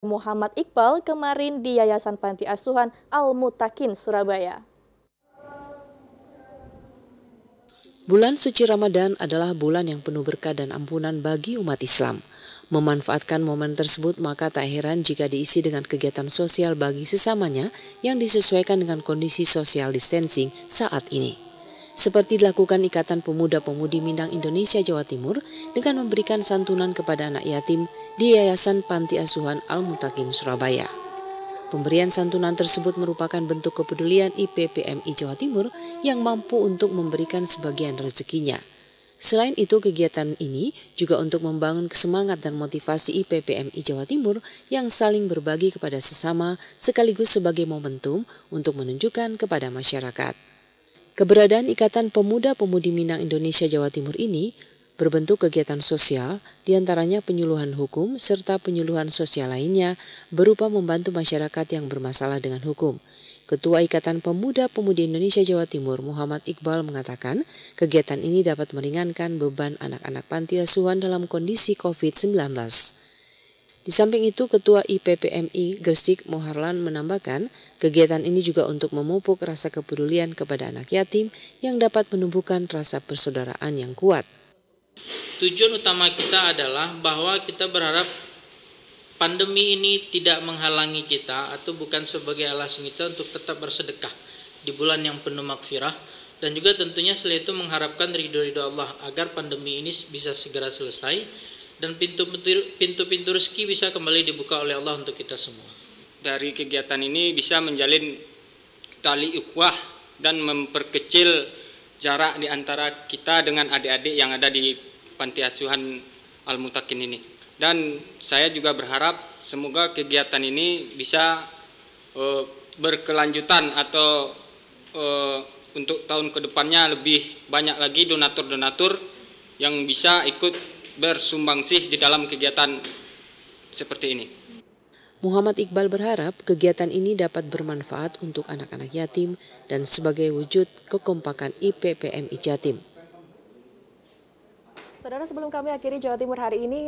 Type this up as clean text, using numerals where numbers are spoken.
Muhammad Iqbal kemarin di Yayasan Panti Asuhan Al-Mutakin, Surabaya. Bulan suci Ramadan adalah bulan yang penuh berkah dan ampunan bagi umat Islam. Memanfaatkan momen tersebut, maka tak heran jika diisi dengan kegiatan sosial bagi sesamanya yang disesuaikan dengan kondisi social distancing saat ini. Seperti dilakukan Ikatan Pemuda-Pemudi Minang Indonesia Jawa Timur dengan memberikan santunan kepada anak yatim di Yayasan Panti Asuhan Al-Mutakin, Surabaya. Pemberian santunan tersebut merupakan bentuk kepedulian IPPMI Jawa Timur yang mampu untuk memberikan sebagian rezekinya. Selain itu, kegiatan ini juga untuk membangun semangat dan motivasi IPPMI Jawa Timur yang saling berbagi kepada sesama sekaligus sebagai momentum untuk menunjukkan kepada masyarakat. Keberadaan Ikatan Pemuda-Pemudi Minang Indonesia Jawa Timur ini berbentuk kegiatan sosial, diantaranya penyuluhan hukum serta penyuluhan sosial lainnya berupa membantu masyarakat yang bermasalah dengan hukum. Ketua Ikatan Pemuda-Pemudi Indonesia Jawa Timur, Muhammad Iqbal, mengatakan kegiatan ini dapat meringankan beban anak-anak panti asuhan dalam kondisi COVID-19. Di samping itu, Ketua IPPMI Gresik Moharlan menambahkan, kegiatan ini juga untuk memupuk rasa kepedulian kepada anak yatim yang dapat menumbuhkan rasa persaudaraan yang kuat. Tujuan utama kita adalah bahwa kita berharap pandemi ini tidak menghalangi kita atau bukan sebagai alasan kita untuk tetap bersedekah di bulan yang penuh maghfirah, dan juga tentunya selain itu mengharapkan ridho Allah agar pandemi ini bisa segera selesai dan pintu-pintu rezeki bisa kembali dibuka oleh Allah untuk kita semua. Dari kegiatan ini bisa menjalin tali ukhuwah dan memperkecil jarak di antara kita dengan adik-adik yang ada di Panti Asuhan Al-Mutakin ini. Dan saya juga berharap semoga kegiatan ini bisa berkelanjutan atau untuk tahun kedepannya lebih banyak lagi donatur-donatur yang bisa ikut bersumbangsih di dalam kegiatan seperti ini. Muhammad Iqbal berharap kegiatan ini dapat bermanfaat untuk anak-anak yatim dan sebagai wujud kekompakan IPPMI Jatim. Saudara, sebelum kami akhiri Jawa Timur hari ini,